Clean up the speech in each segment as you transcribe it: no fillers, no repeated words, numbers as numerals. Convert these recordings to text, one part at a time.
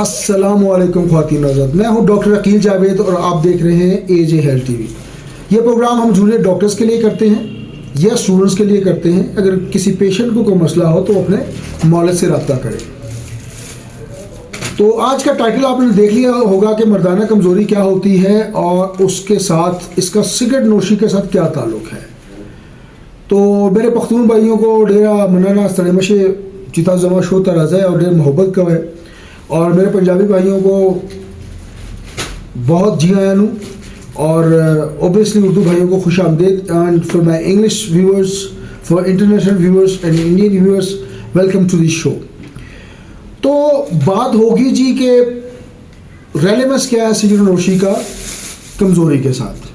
अस्सलामुअलैकुम ख्वातीन नाज़रीन, मैं हूं डॉक्टर अकील जावेद और आप देख रहे हैं एजे हेल्थ टीवी। ये प्रोग्राम हम जूनियर डॉक्टर्स के लिए करते हैं या स्टूडेंट्स के लिए करते हैं। अगर किसी पेशेंट को कोई मसला हो तो अपने मौलद से रब्ता करें। तो आज का टाइटल आपने देख लिया होगा कि मर्दाना कमज़ोरी क्या होती है और उसके साथ इसका सिगरेट नोशी के साथ क्या ताल्लुक़ है। तो मेरे पख्तून भाइयों को डेरा मनाना सड़मशे चिता जमा शो तराज़ है और डेर मोहब्बत का है, और मेरे पंजाबी भाइयों को बहुत जी आया हूँ, और ओबियसली उर्दू भाइयों को खुश आमदेद। And for my English viewers, for international viewers and Indian viewers, welcome to this show. तो बात होगी जी कि रेलेवेंस क्या है सिगरेट नोशी का कमज़ोरी के साथ।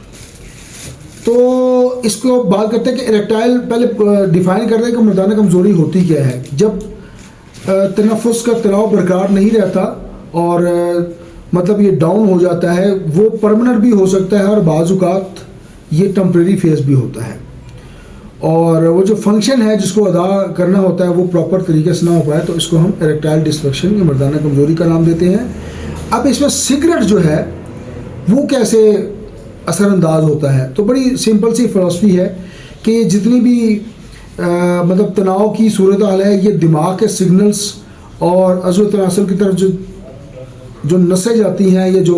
तो इसको बात करते हैं कि इरेक्टाइल, पहले डिफाइन करते हैं कि मर्दाना कमज़ोरी होती क्या है। जब तनफ़ुस का तनाव बरकरार नहीं रहता और मतलब ये डाउन हो जाता है, वो परमानेंट भी हो सकता है और बाज़ औक़ात ये टेम्परेरी फेज़ भी होता है, और वो जो फंक्शन है जिसको अदा करना होता है वो प्रॉपर तरीके से ना हो पाए, तो इसको हम इरेक्टाइल डिस्फंक्शन या मर्दाना कमज़ोरी का नाम देते हैं। अब इसमें सिगरेट जो है वो कैसे असरअंदाज होता है, तो बड़ी सिंपल सी फ़िलासफ़ी है कि जितनी भी मतलब तनाव की सूरत हाल है, ये दिमाग के सिग्नल्स और अज़्व तनासुल की तरफ जो नसें जाती हैं, ये जो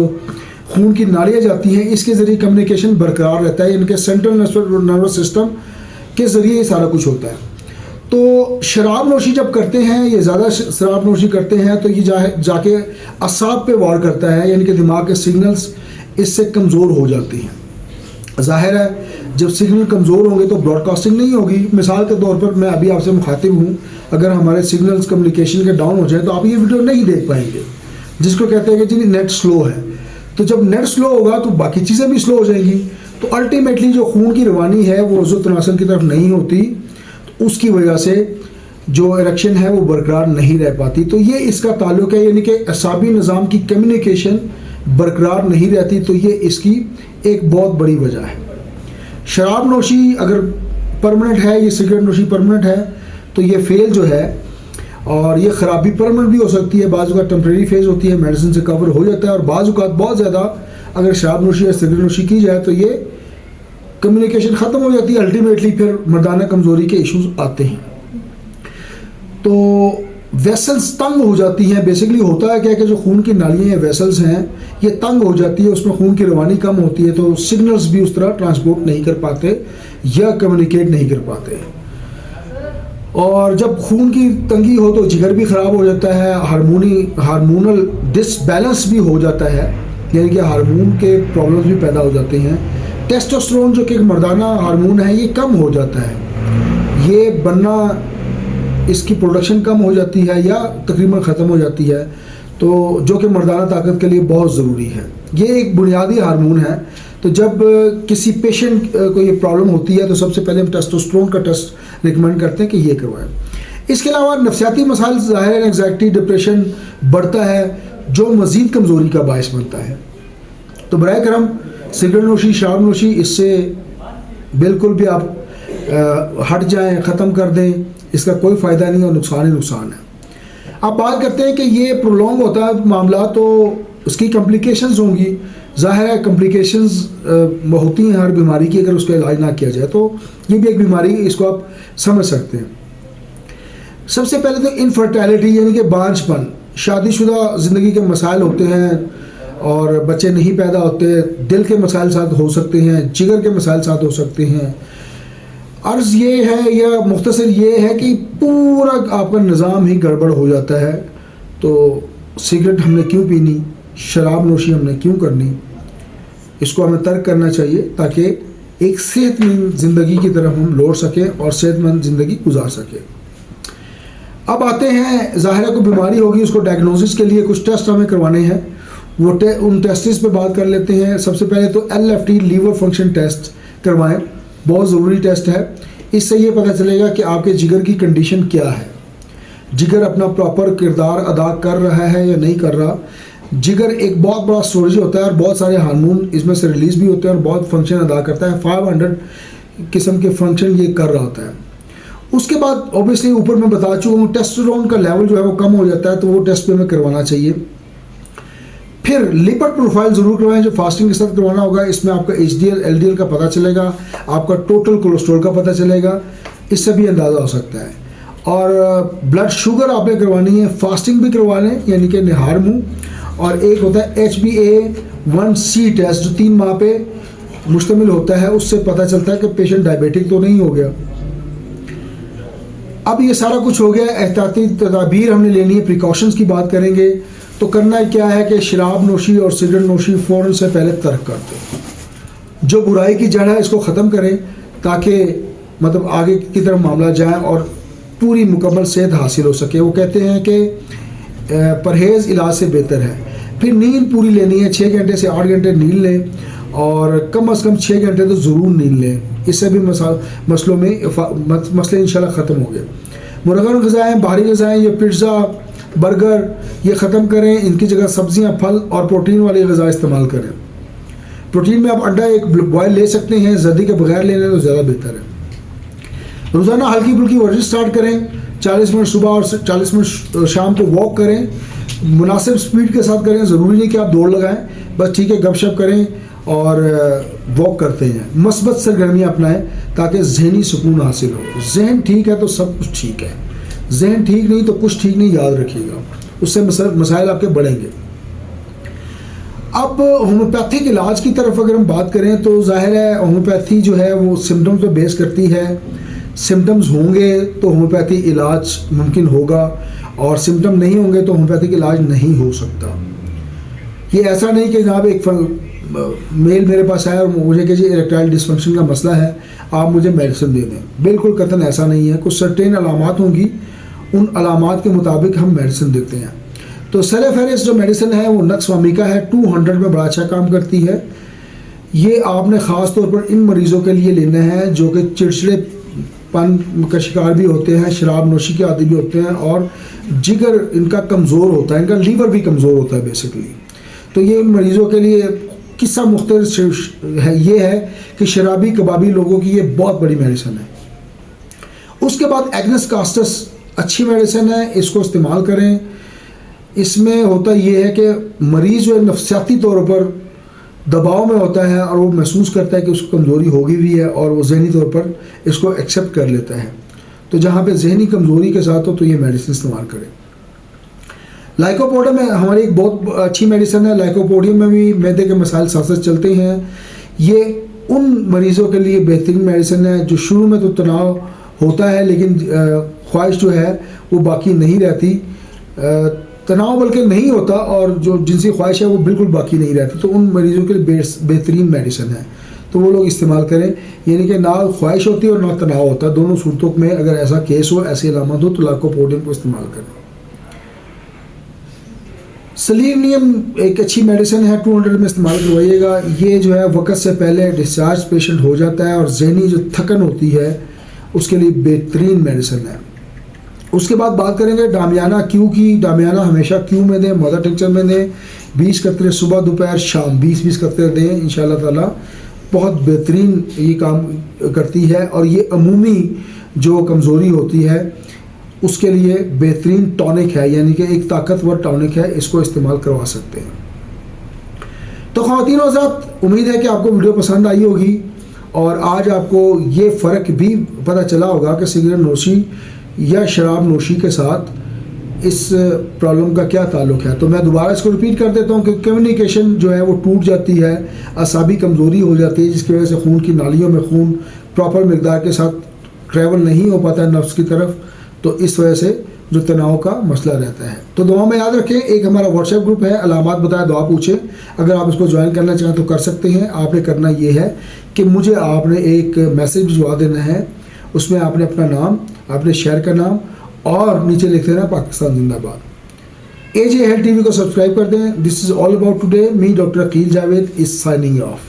खून की नालियाँ जाती हैं, इसके ज़रिए कम्युनिकेशन बरकरार रहता है। इनके सेंट्रल नर्वस सिस्टम के ज़रिए ये सारा कुछ होता है। तो शराब नोशी जब करते हैं, ये ज़्यादा शराब नोशी करते हैं, तो ये जाके असाब पे वार करता है, यानी कि दिमाग के सिग्नल्स इससे कमज़ोर हो जाती हैं। ज़ाहिर है जब सिग्नल कमज़ोर होंगे तो ब्रॉडकास्टिंग नहीं होगी। मिसाल के तौर पर मैं अभी आपसे मुखातिब हूँ, अगर हमारे सिग्नल्स कम्युनिकेशन के डाउन हो जाए तो आप ये वीडियो नहीं देख पाएंगे, जिसको कहते हैं कि जी नेट स्लो है। तो जब नेट स्लो होगा तो बाकी चीज़ें भी स्लो हो जाएंगी, तो अल्टीमेटली जो खून की रवानी है वो अज़्व तनासुल की तरफ नहीं होती, तो उसकी वजह से जो इरेक्शन है वो बरकरार नहीं रह पाती। तो ये इसका ताल्लुक़ है, यानी कि असाबी निज़ाम की कम्युनिकेशन बरकरार नहीं रहती, तो ये इसकी एक बहुत बड़ी वजह है। शराब नोशी अगर परमानेंट है, ये सिगरेट नोशी परमानेंट है, तो ये फेल जो है, और ये ख़राबी परमानेंट भी हो सकती है, बाज़ औक़ात टेम्परेरी फेज़ होती है, मेडिसिन से कवर हो जाता है, और बाज़ औक़ात बहुत ज़्यादा अगर शराब नोशी या सिगरेट नोशी की जाए तो ये कम्युनिकेशन ख़त्म हो जाती है। अल्टीमेटली फिर मर्दाना कमज़ोरी के इश्यूज़ आते हैं। तो वेसल्स तंग हो जाती हैं। बेसिकली होता है क्या कि जो खून की नालियाँ या वेसल्स हैं ये तंग हो जाती है, उसमें खून की रवानी कम होती है, तो सिग्नल्स भी उस तरह ट्रांसपोर्ट नहीं कर पाते या कम्युनिकेट नहीं कर पाते। और जब खून की तंगी हो तो जिगर भी ख़राब हो जाता है, हार्मोनल डिसबैलेंस भी हो जाता है, यानी कि हार्मोन के प्रॉब्लम्स भी पैदा हो जाते हैं। टेस्टोस्टेरोन जो कि मर्दाना हार्मोन है ये कम हो जाता है, ये बनना, इसकी प्रोडक्शन कम हो जाती है या तकरीबन ख़त्म हो जाती है, तो जो कि मर्दाना ताकत के लिए बहुत ज़रूरी है। ये एक बुनियादी हार्मोन है। तो जब किसी पेशेंट को ये प्रॉब्लम होती है तो सबसे पहले हम टेस्टोस्टेरोन का टेस्ट रिकमेंड करते हैं कि ये करवाएं। इसके अलावा नफ्सियाती मसाइल, ज़ाहिर है एंग्जाइटी, डिप्रेशन बढ़ता है, जो मज़ीद कमज़ोरी का बायस बनता है। तो बराए करम सिगरेट नोशी, शराब नोशी, इससे बिल्कुल भी आप हट जाएँ, ख़त्म कर दें, इसका कोई फ़ायदा नहीं और नुकसान ही नुकसान है। अब बात करते हैं कि ये प्रोलॉन्ग होता है मामला, तो उसकी कम्प्लिकेशंस होंगी। ज़ाहिर है कम्प्लिकेशंस होती हैं हर बीमारी की, अगर उसका इलाज ना किया जाए तो ये भी एक बीमारी, इसको आप समझ सकते हैं। सबसे पहले तो इनफर्टिलिटी, यानी कि बांझपन। शादीशुदा ज़िंदगी के मसाइल होते हैं और बच्चे नहीं पैदा होते, दिल के मसाइल साथ हो सकते हैं, जिगर के मसाइल साथ हो सकते हैं। अर्ज़ ये है या मुख्तसर ये है कि पूरा आपका निज़ाम ही गड़बड़ हो जाता है। तो सिगरेट हमने क्यों पीनी, शराब नोशी हमने क्यों करनी, इसको हमें तर्क करना चाहिए ताकि एक सेहतमंद ज़िंदगी की तरफ हम लौट सकें और सेहतमंद ज़िंदगी गुजार सकें। अब आते हैं, ज़ाहिर है कोई बीमारी होगी, उसको डायग्नोसिस के लिए कुछ टेस्ट हमें करवाने हैं, वो उन टेस्टिस पे बात कर लेते हैं। सबसे पहले तो LFT लीवर फंक्शन टेस्ट करवाएं, बहुत ज़रूरी टेस्ट है। इससे ये पता चलेगा कि आपके जिगर की कंडीशन क्या है, जिगर अपना प्रॉपर किरदार अदा कर रहा है या नहीं कर रहा। जिगर एक बहुत बड़ा स्टोरेज होता है और बहुत सारे हार्मोन इसमें से रिलीज़ भी होते हैं और बहुत फंक्शन अदा करता है। 500 किस्म के फंक्शन ये कर रहा होता है। उसके बाद ऑब्वियसली ऊपर मैं बता चुका हूँ टेस्टोस्टेरोन का लेवल जो है वो कम हो जाता है, तो वो टेस्ट भी हमें करवाना चाहिए। फिर लिपिड प्रोफाइल ज़रूर करवाएं जो फास्टिंग के साथ करवाना होगा। इसमें आपका HDL LDL का पता चलेगा, आपका टोटल कोलेस्ट्रॉल का पता चलेगा, इससे भी अंदाज़ा हो सकता है। और ब्लड शुगर आपने करवानी है, फास्टिंग भी करवा लें यानी कि निहार मुँह। और एक होता है HbA1c टेस्ट जो 3 माह पे मुश्तमिल होता है, उससे पता चलता है कि पेशेंट डायबिटिक तो नहीं हो गया। अब ये सारा कुछ हो गया, एहतियाती तदाबीर हमने लेनी है, प्रिकॉशंस की बात करेंगे। तो करना क्या है कि शराब नोशी और सिगरेट नोशी फ़ौरन से पहले तर्क कर दें। जो बुराई की जड़ है इसको ख़त्म करें ताकि मतलब आगे की तरफ मामला जाए और पूरी मुकम्मल सेहत हासिल हो सके। वो कहते हैं कि परहेज़ इलाज से बेहतर है। फिर नींद पूरी लेनी है, 6 घंटे से 8 घंटे नींद लें और कम से कम 6 घंटे तो ज़रूर नींद लें। इससे भी मसलों में मसले इंशाल्लाह ख़त्म हो गए। मुरगन ग़िज़ाएँ, बाहरी ग़िज़ाएँ, ये पिज़्ज़ा बर्गर ये ख़त्म करें। इनकी जगह सब्ज़ियाँ, फल और प्रोटीन वाली ग़िज़ा इस्तेमाल करें। प्रोटीन में आप अंडा एक बॉयल ले सकते हैं, जर्दी के बगैर ले लें तो ज़्यादा बेहतर है। रोज़ाना हल्की फुल्की वर्जिश स्टार्ट करें, 40 मिनट सुबह और 40 मिनट शाम को वॉक करें। मुनासिब स्पीड के साथ करें, ज़रूरी नहीं कि आप दौड़ लगाएं, बस ठीक है गपशप करें और वॉक करते हैं। मस्बत सरगर्मियाँ अपनाएं ताकि जहनी सुकून हासिल हो। जहन ठीक है तो सब कुछ ठीक है, जहन ठीक नहीं तो कुछ ठीक नहीं, याद रखिएगा, उससे मसाइल आपके बढ़ेंगे। अब होम्योपैथिक इलाज की तरफ अगर हम बात करें तो जाहिर है होम्योपैथी जो है वो सिम्टम्स पे बेस करती है। सिम्टम्स होंगे तो होम्योपैथी इलाज मुमकिन होगा और सिम्टम नहीं होंगे तो होम्योपैथिक इलाज नहीं हो सकता। ये ऐसा नहीं कि जनाब एक मेल मेरे पास आया और मुझे कि जी इरेक्टाइल डिसफंक्शन का मसला है, आप मुझे मेडिसिन दे दें। बिल्कुल कतन ऐसा नहीं है। कुछ सर्टेन अलामात होंगी, उन अलामात के मुताबिक हम मेडिसिन देते हैं। तो सलेफेरिस जो मेडिसिन है वो नक्स वामिका है, 200 में बड़ा अच्छा काम करती है। ये आपने ख़ास तौर पर इन मरीज़ों के लिए लेना है जो कि चिड़चिड़ेपन का शिकार भी होते हैं, शराब नोशी के आदी भी होते हैं और जिगर इनका कमज़ोर होता है, इनका लीवर भी कमज़ोर होता है बेसिकली। तो ये इन मरीज़ों के लिए किस्सा मुख्तलिफ है, ये है कि शराबी कबाबी लोगों की ये बहुत बड़ी मेडिसिन है। उसके बाद एग्नेस कास्टस अच्छी मेडिसिन है, इसको इस्तेमाल करें। इसमें होता ये है कि मरीज़ जो है नफसियाती तौर पर दबाव में होता है और वो महसूस करता है कि उसको कमज़ोरी होगी भी है और वो जहनी तौर पर इसको एक्सेप्ट कर लेता है। तो जहाँ पे जहनी कमज़ोरी के साथ हो तो ये मेडिसिन इस्तेमाल करें। लाइकोपोडियम हमारी एक बहुत अच्छी मेडिसिन है। लाइकोपोडियम में भी मैदे के मसाइल साथ साथ चलते हैं। ये उन मरीज़ों के लिए बेहतरीन मेडिसिन है जो शुरू में तो तनाव होता है लेकिन ख्वाहिश जो है वो बाकी नहीं रहती। तनाव बल्कि नहीं होता और जो जिनसी ख्वाहिश है वो बिल्कुल बाकी नहीं रहती। तो उन मरीज़ों के लिए बेहतरीन मेडिसिन है, तो वो लोग इस्तेमाल करें। यानी कि ना ख्वाहिश होती है और ना तनाव होता, दोनों सूरतों में अगर ऐसा केस हो, ऐसी अलामत हो तो लाइकोपोडियम को इस्तेमाल करें। सेलेनियम एक अच्छी मेडिसिन है, 200 में इस्तेमाल करवाइएगा। ये जो है वक्त से पहले डिस्चार्ज पेशेंट हो जाता है और जहनी जो थकन होती है उसके लिए बेहतरीन मेडिसिन है। उसके बाद बात करेंगे डामियाना क्यू की। डामियाना हमेशा क्यू में दें, मदर टिंचर में दें। 20 कतरे सुबह दोपहर शाम 20-20 कतरे दें, इंशाल्लाह ताला बहुत बेहतरीन ये काम करती है। और ये अमूमी जो कमज़ोरी होती है उसके लिए बेहतरीन टॉनिक है, यानी कि एक ताकतवर टॉनिक है, इसको इस्तेमाल करवा सकते हैं। तो ख़वातीन और हज़रात, उम्मीद है कि आपको वीडियो पसंद आई होगी और आज आपको ये फ़र्क भी पता चला होगा कि सिगरेट नोशी या शराब नोशी के साथ इस प्रॉब्लम का क्या ताल्लुक़ है। तो मैं दोबारा इसको रिपीट कर देता हूँ कि कम्युनिकेशन जो है वो टूट जाती है, असाबी कमज़ोरी हो जाती है जिसकी वजह से खून की नालियों में खून प्रॉपर मिकदार के साथ ट्रैवल नहीं हो पाता है नफ्स की तरफ। तो इस वजह से जो तनाव का मसला रहता है। तो दुआ में याद रखें, एक हमारा व्हाट्सएप ग्रुप है, अलामात बताए दुआ पूछे। अगर आप इसको ज्वाइन करना चाहें तो कर सकते हैं। आपने करना ये है कि मुझे आपने एक मैसेज भिजवा देना है, उसमें आपने अपना नाम, आपने शहर का नाम और नीचे लिख देना पाकिस्तान जिंदाबाद। AJ हेल्थ TV को सब्सक्राइब कर दें। This is all about today. Me doctor Aqeel Javed is signing of.